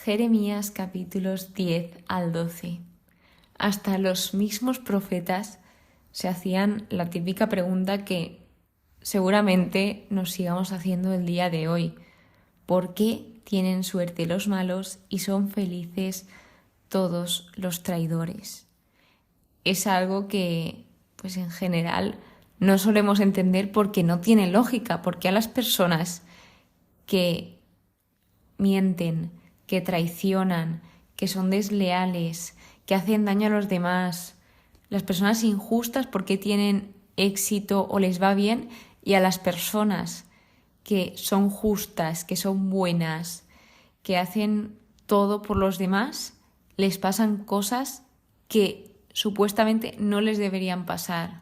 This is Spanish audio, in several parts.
Jeremías capítulos 10 al 12. Hasta los mismos profetas se hacían la típica pregunta que seguramente nos sigamos haciendo el día de hoy. ¿Por qué tienen suerte los malos y son felices todos los traidores? Es algo que, pues en general, no solemos entender porque no tiene lógica, porque a las personas que mienten, que traicionan, que son desleales, que hacen daño a los demás, las personas injustas porque tienen éxito o les va bien, y a las personas que son justas, que son buenas, que hacen todo por los demás, les pasan cosas que supuestamente no les deberían pasar.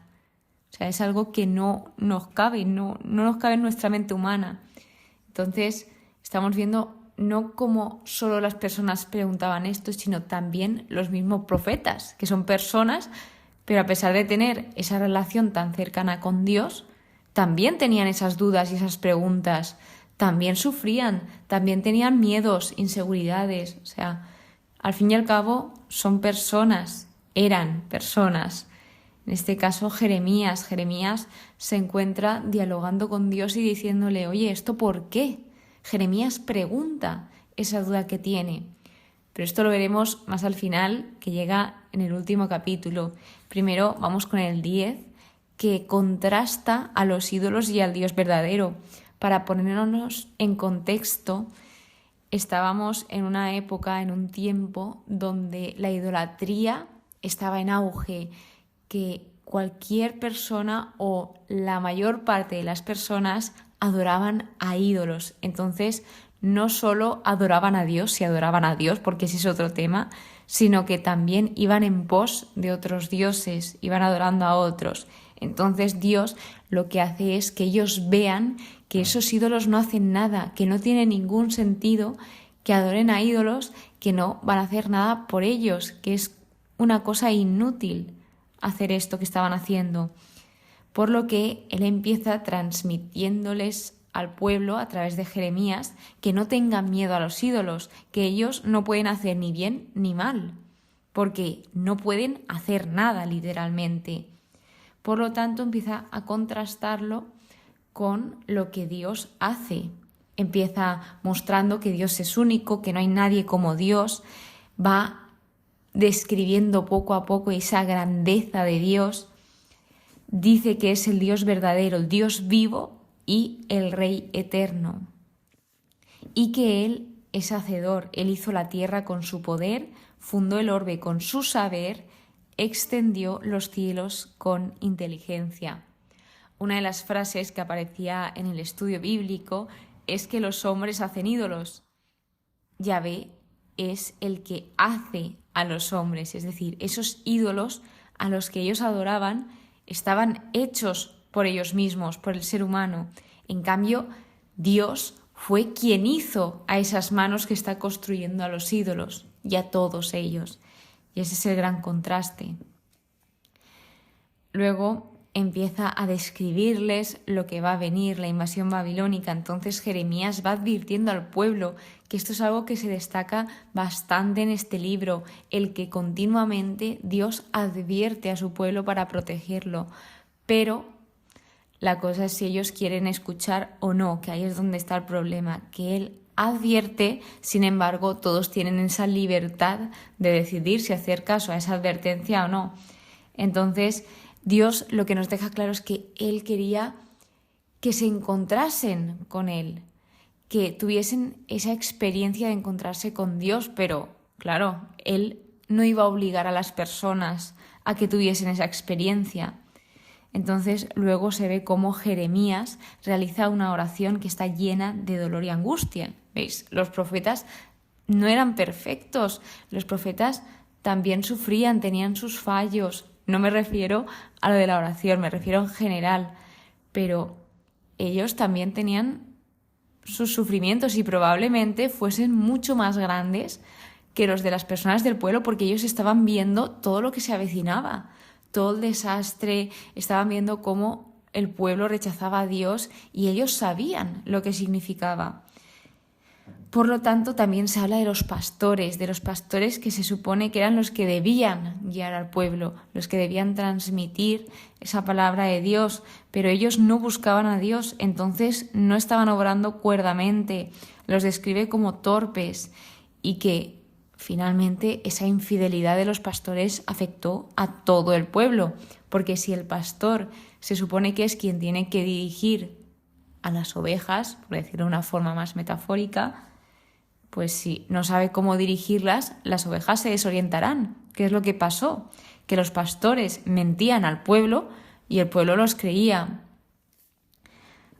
O sea, es algo que no nos cabe, no nos cabe en nuestra mente humana. Entonces, estamos viendo no como solo las personas preguntaban esto, sino también los mismos profetas, que son personas, pero a pesar de tener esa relación tan cercana con Dios, también tenían esas dudas y esas preguntas, también sufrían, también tenían miedos, inseguridades. O sea, al fin y al cabo son personas, eran personas. En este caso, Jeremías se encuentra dialogando con Dios y diciéndole, oye, ¿esto por qué? Jeremías pregunta esa duda que tiene. Pero esto lo veremos más al final, que llega en el último capítulo. Primero vamos con el 10, que contrasta a los ídolos y al Dios verdadero. Para ponernos en contexto, estábamos en una época, en un tiempo, donde la idolatría estaba en auge, que cualquier persona o la mayor parte de las personas adoraban a ídolos. Entonces, no solo adoraban a Dios, si adoraban a Dios, porque ese es otro tema, sino que también iban en pos de otros dioses, iban adorando a otros. Entonces Dios lo que hace es que ellos vean que esos ídolos no hacen nada, que no tiene ningún sentido que adoren a ídolos que no van a hacer nada por ellos, que es una cosa inútil hacer esto que estaban haciendo. Por lo que él empieza transmitiéndoles al pueblo a través de Jeremías que no tengan miedo a los ídolos, que ellos no pueden hacer ni bien ni mal, porque no pueden hacer nada literalmente. Por lo tanto, empieza a contrastarlo con lo que Dios hace. Empieza mostrando que Dios es único, que no hay nadie como Dios. Va describiendo poco a poco esa grandeza de Dios. Dice que es el Dios verdadero, el Dios vivo y el Rey eterno. Y que Él es hacedor. Él hizo la tierra con su poder, fundó el orbe con su saber, extendió los cielos con inteligencia. Una de las frases que aparecía en el estudio bíblico es que los hombres hacen ídolos. Yahvé es el que hace a los hombres, es decir, esos ídolos a los que ellos adoraban estaban hechos por ellos mismos, por el ser humano. En cambio, Dios fue quien hizo a esas manos que está construyendo a los ídolos y a todos ellos. Y ese es el gran contraste. Luego empieza a describirles lo que va a venir, la invasión babilónica. Entonces Jeremías va advirtiendo al pueblo que esto es algo que se destaca bastante en este libro, el que continuamente Dios advierte a su pueblo para protegerlo. Pero la cosa es si ellos quieren escuchar o no, que ahí es donde está el problema, que Él advierte, sin embargo, todos tienen esa libertad de decidir si hacer caso a esa advertencia o no. Entonces, Dios lo que nos deja claro es que Él quería que se encontrasen con Él, que tuviesen esa experiencia de encontrarse con Dios, pero claro, Él no iba a obligar a las personas a que tuviesen esa experiencia. Entonces luego se ve cómo Jeremías realiza una oración que está llena de dolor y angustia. ¿Veis? Los profetas no eran perfectos, los profetas también sufrían, tenían sus fallos. No me refiero a lo de la oración, me refiero en general, pero ellos también tenían sus sufrimientos y probablemente fuesen mucho más grandes que los de las personas del pueblo, porque ellos estaban viendo todo lo que se avecinaba, todo el desastre, estaban viendo cómo el pueblo rechazaba a Dios y ellos sabían lo que significaba. Por lo tanto, también se habla de los pastores que se supone que eran los que debían guiar al pueblo, los que debían transmitir esa palabra de Dios, pero ellos no buscaban a Dios, entonces no estaban obrando cuerdamente, los describe como torpes y que finalmente esa infidelidad de los pastores afectó a todo el pueblo, porque si el pastor se supone que es quien tiene que dirigir a las ovejas, por decirlo de una forma más metafórica, pues si no sabe cómo dirigirlas, las ovejas se desorientarán. ¿Qué es lo que pasó? Que los pastores mentían al pueblo y el pueblo los creía.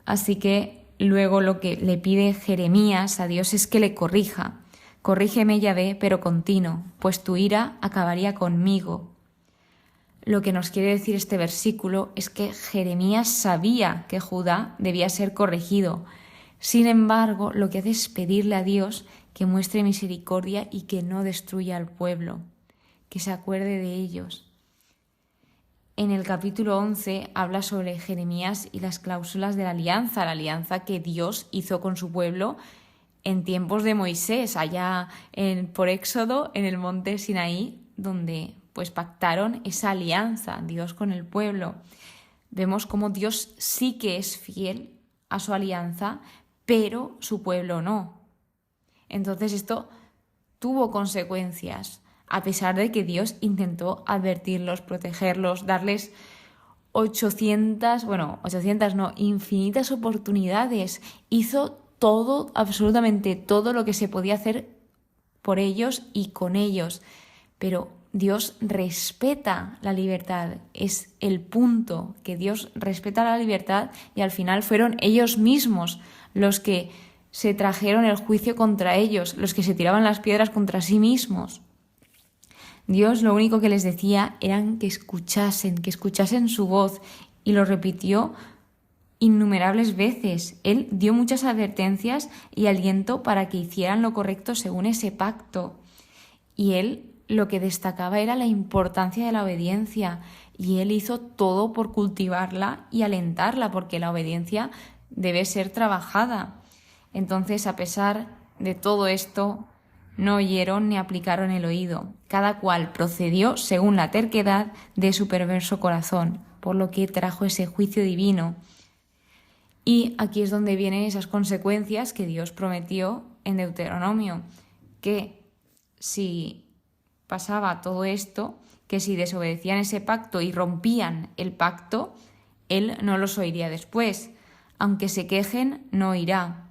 Así que luego lo que le pide Jeremías a Dios es que le corrija. Corrígeme, Yahvé, pero continuo, pues tu ira acabaría conmigo. Lo que nos quiere decir este versículo es que Jeremías sabía que Judá debía ser corregido. Sin embargo, lo que hace es pedirle a Dios que muestre misericordia y que no destruya al pueblo, que se acuerde de ellos. En el capítulo 11 habla sobre Jeremías y las cláusulas de la alianza que Dios hizo con su pueblo en tiempos de Moisés, allá por Éxodo, en el monte Sinaí, donde pues pactaron esa alianza, Dios con el pueblo. Vemos cómo Dios sí que es fiel a su alianza, pero su pueblo no. Entonces esto tuvo consecuencias, a pesar de que Dios intentó advertirlos, protegerlos, darles infinitas oportunidades. Hizo todo, absolutamente todo lo que se podía hacer por ellos y con ellos. Pero Dios respeta la libertad, es el punto, que Dios respeta la libertad y al final fueron ellos mismos los que se trajeron el juicio contra ellos, los que se tiraban las piedras contra sí mismos. Dios lo único que les decía eran que escuchasen su voz, y lo repitió innumerables veces. Él dio muchas advertencias y aliento para que hicieran lo correcto según ese pacto. Y él lo que destacaba era la importancia de la obediencia, y él hizo todo por cultivarla y alentarla, porque la obediencia debe ser trabajada. Entonces, a pesar de todo esto, no oyeron ni aplicaron el oído. Cada cual procedió según la terquedad de su perverso corazón, por lo que trajo ese juicio divino. Y aquí es donde vienen esas consecuencias que Dios prometió en Deuteronomio, que si pasaba todo esto, que si desobedecían ese pacto y rompían el pacto, Él no los oiría después. Aunque se quejen, no oirá.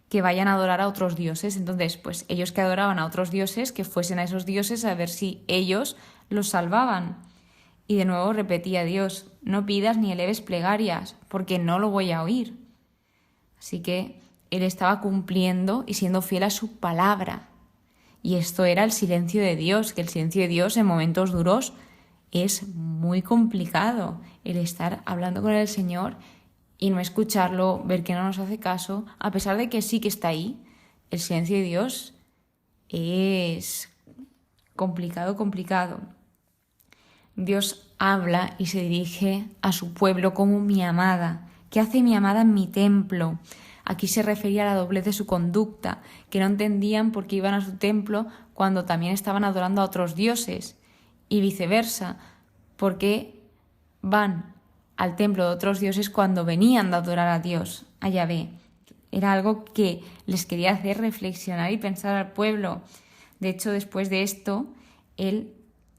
Que vayan a adorar a otros dioses. Entonces, pues ellos que adoraban a otros dioses, que fuesen a esos dioses a ver si ellos los salvaban. Y de nuevo repetía Dios: no pidas ni eleves plegarias, porque no lo voy a oír. Así que él estaba cumpliendo y siendo fiel a su palabra. Y esto era el silencio de Dios, que el silencio de Dios en momentos duros es muy complicado. El estar hablando con el Señor y no escucharlo, ver que no nos hace caso, a pesar de que sí que está ahí, el silencio de Dios es complicado. Dios habla y se dirige a su pueblo como mi amada. ¿Qué hace mi amada en mi templo? Aquí se refería a la doblez de su conducta, que no entendían por qué iban a su templo cuando también estaban adorando a otros dioses, y viceversa, por qué van al templo de otros dioses cuando venían de adorar a Dios, a Yahvé. Era algo que les quería hacer reflexionar y pensar al pueblo. De hecho, después de esto,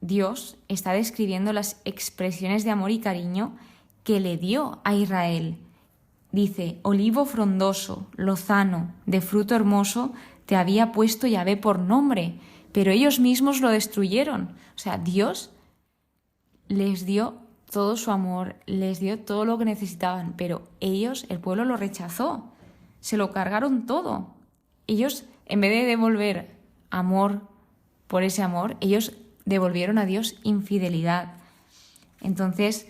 Dios está describiendo las expresiones de amor y cariño que le dio a Israel. Dice: olivo frondoso, lozano, de fruto hermoso, te había puesto Yahvé por nombre, pero ellos mismos lo destruyeron. O sea, Dios les dio todo su amor, les dio todo lo que necesitaban, pero ellos, el pueblo, lo rechazó, se lo cargaron todo. Ellos, en vez de devolver amor por ese amor, ellos devolvieron a Dios infidelidad. Entonces,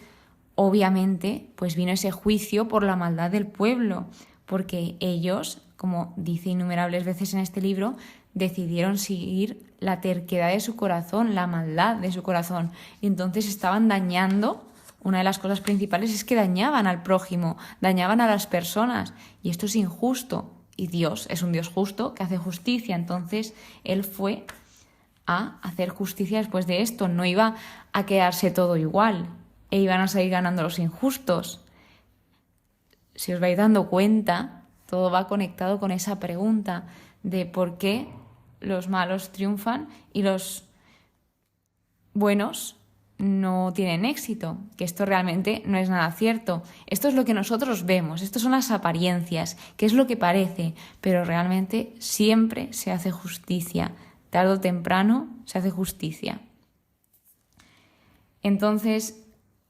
obviamente, pues vino ese juicio por la maldad del pueblo, porque ellos, como dice innumerables veces en este libro, decidieron seguir la terquedad de su corazón, la maldad de su corazón. Y entonces estaban dañando. Una de las cosas principales es que dañaban al prójimo, dañaban a las personas, y esto es injusto. y Dios es un Dios justo que hace justicia, entonces él fue a hacer justicia después de esto, no iba a quedarse todo igual e iban a seguir ganando los injustos. Si os vais dando cuenta, todo va conectado con esa pregunta de por qué los malos triunfan y los buenos no tienen éxito, que esto realmente no es nada cierto. Esto es lo que nosotros vemos, esto son las apariencias, que es lo que parece, pero realmente siempre se hace justicia. Tarde o temprano se hace justicia. Entonces,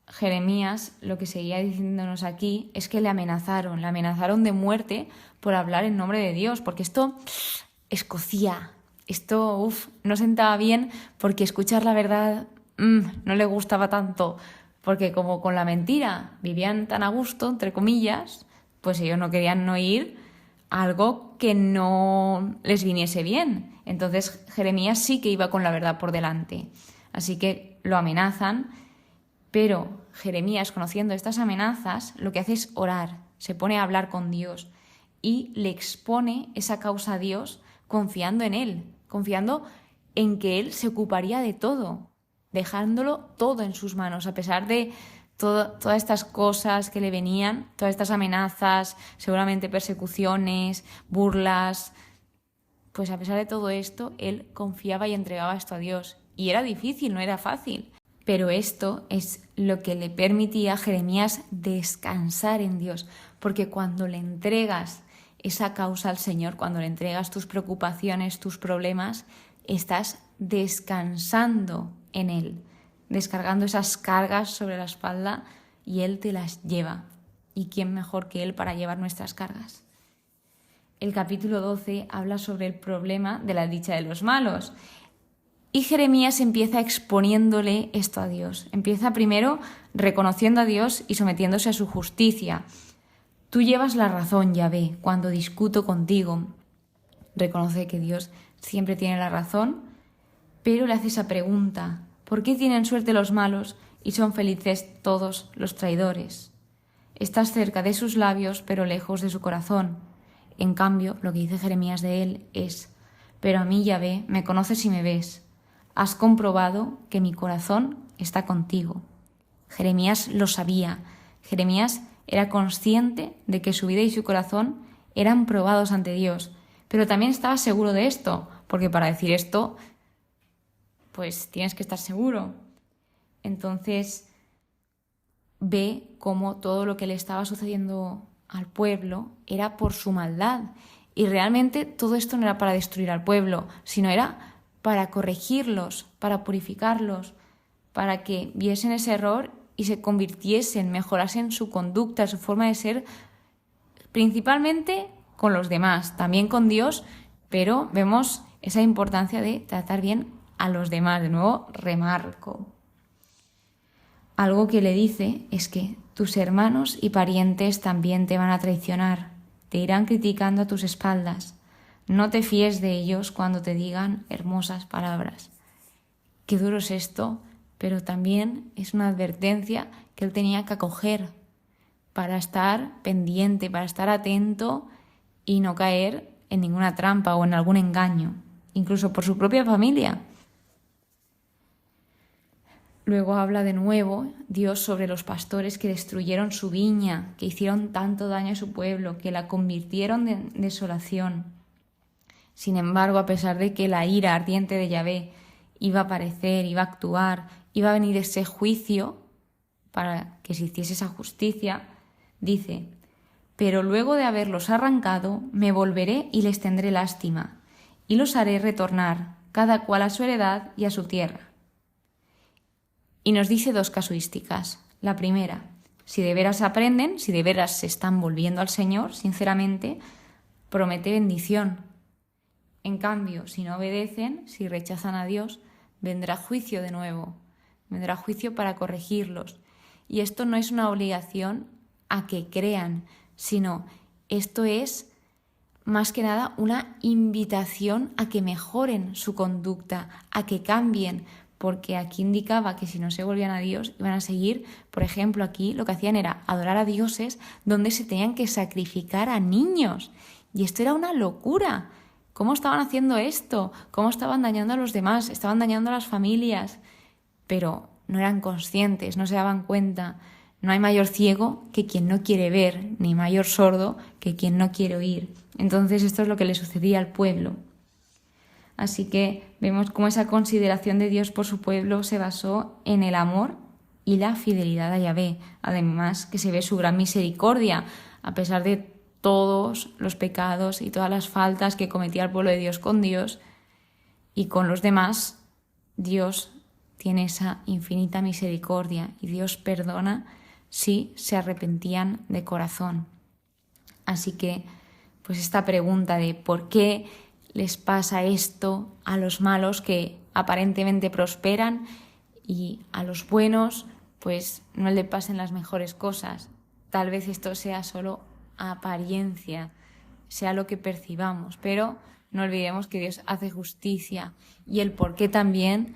Jeremías lo que seguía diciéndonos aquí es que le amenazaron de muerte por hablar en nombre de Dios, porque esto escocía, esto no sentaba bien, porque escuchar la verdad no le gustaba tanto, porque como con la mentira vivían tan a gusto, entre comillas, pues ellos no querían oír algo que no les viniese bien. Entonces Jeremías sí que iba con la verdad por delante. Así que lo amenazan, pero Jeremías, conociendo estas amenazas, lo que hace es orar, se pone a hablar con Dios y le expone esa causa a Dios confiando en Él, confiando en que Él se ocuparía de todo, dejándolo todo en sus manos, a pesar de todas estas cosas que le venían, todas estas amenazas, seguramente persecuciones, burlas. Pues a pesar de todo esto, él confiaba y entregaba esto a Dios. Y era difícil, no era fácil. Pero esto es lo que le permitía a Jeremías descansar en Dios. Porque cuando le entregas esa causa al Señor, cuando le entregas tus preocupaciones, tus problemas, estás descansando en Él, descargando esas cargas sobre la espalda y Él te las lleva. ¿Y quién mejor que Él para llevar nuestras cargas? El capítulo 12 habla sobre el problema de la dicha de los malos. Y Jeremías empieza exponiéndole esto a Dios. Empieza primero reconociendo a Dios y sometiéndose a su justicia. Tú llevas la razón, Yahvé, cuando discuto contigo. Reconoce que Dios siempre tiene la razón, pero le hace esa pregunta: ¿por qué tienen suerte los malos y son felices todos los traidores? Estás cerca de sus labios, pero lejos de su corazón. En cambio, lo que dice Jeremías de él es: pero a mí, Yahvé, me conoces y me ves. Has comprobado que mi corazón está contigo. Jeremías lo sabía. Jeremías era consciente de que su vida y su corazón eran probados ante Dios, pero también estaba seguro de esto, porque para decir esto, pues tienes que estar seguro. Entonces ve cómo todo lo que le estaba sucediendo al pueblo era por su maldad. Y realmente todo esto no era para destruir al pueblo, sino era para corregirlos, para purificarlos, para que viesen ese error y se convirtiesen, mejorasen su conducta, su forma de ser, principalmente con los demás, también con Dios, pero vemos esa importancia de tratar bien a los demás. De nuevo, remarco. Algo que le dice es que tus hermanos y parientes también te van a traicionar, te irán criticando a tus espaldas. No te fíes de ellos cuando te digan hermosas palabras. Qué duro es esto, pero también es una advertencia que él tenía que acoger para estar pendiente, para estar atento y no caer en ninguna trampa o en algún engaño, incluso por su propia familia. Luego habla de nuevo Dios sobre los pastores que destruyeron su viña, que hicieron tanto daño a su pueblo, que la convirtieron en desolación. Sin embargo, a pesar de que la ira ardiente de Yahvé iba a aparecer, iba a actuar, iba a venir ese juicio para que se hiciese esa justicia, dice: pero luego de haberlos arrancado, me volveré y les tendré lástima, y los haré retornar, cada cual a su heredad y a su tierra. Y nos dice dos casuísticas. La primera, si de veras aprenden, si de veras se están volviendo al Señor, sinceramente, promete bendición. En cambio, si no obedecen, si rechazan a Dios, vendrá juicio de nuevo, vendrá juicio para corregirlos. Y esto no es una obligación a que crean, sino esto es más que nada una invitación a que mejoren su conducta, a que cambien, porque aquí indicaba que si no se volvían a Dios iban a seguir, por ejemplo, aquí lo que hacían era adorar a dioses donde se tenían que sacrificar a niños. Y esto era una locura. ¿Cómo estaban haciendo esto? ¿Cómo estaban dañando a los demás? Estaban dañando a las familias. Pero no eran conscientes, no se daban cuenta. No hay mayor ciego que quien no quiere ver, ni mayor sordo que quien no quiere oír. Entonces esto es lo que le sucedía al pueblo. Así que vemos cómo esa consideración de Dios por su pueblo se basó en el amor y la fidelidad a Yahvé. Además que se ve su gran misericordia, a pesar de todos los pecados y todas las faltas que cometía el pueblo de Dios con Dios y con los demás. Dios tiene esa infinita misericordia y Dios perdona si se arrepentían de corazón. Así que, pues esta pregunta de por qué les pasa esto a los malos que aparentemente prosperan y a los buenos pues no le pasen las mejores cosas. Tal vez esto sea solo apariencia, sea lo que percibamos, pero no olvidemos que Dios hace justicia y el por qué también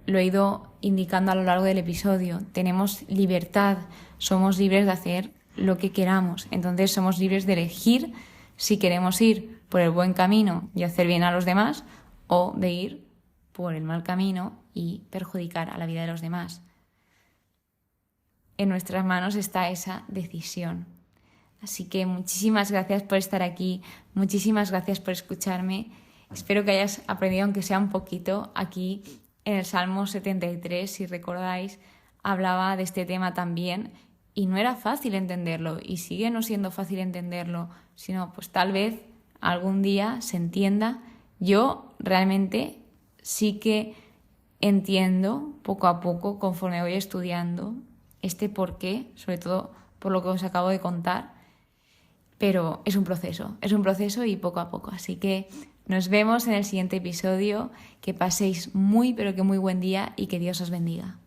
lo he ido indicando a lo largo del episodio. Tenemos libertad, somos libres de hacer lo que queramos, entonces somos libres de elegir si queremos ir por el buen camino y hacer bien a los demás o de ir por el mal camino y perjudicar a la vida de los demás. En nuestras manos está esa decisión. Así que muchísimas gracias por estar aquí, muchísimas gracias por escucharme. Espero que hayas aprendido, aunque sea un poquito. Aquí en el Salmo 73, si recordáis, hablaba de este tema también y no era fácil entenderlo y sigue no siendo fácil entenderlo, sino pues tal vez algún día se entienda. Yo realmente sí que entiendo poco a poco, conforme voy estudiando, este porqué, sobre todo por lo que os acabo de contar, pero es un proceso y poco a poco. Así que nos vemos en el siguiente episodio, que paséis muy pero que muy buen día y que Dios os bendiga.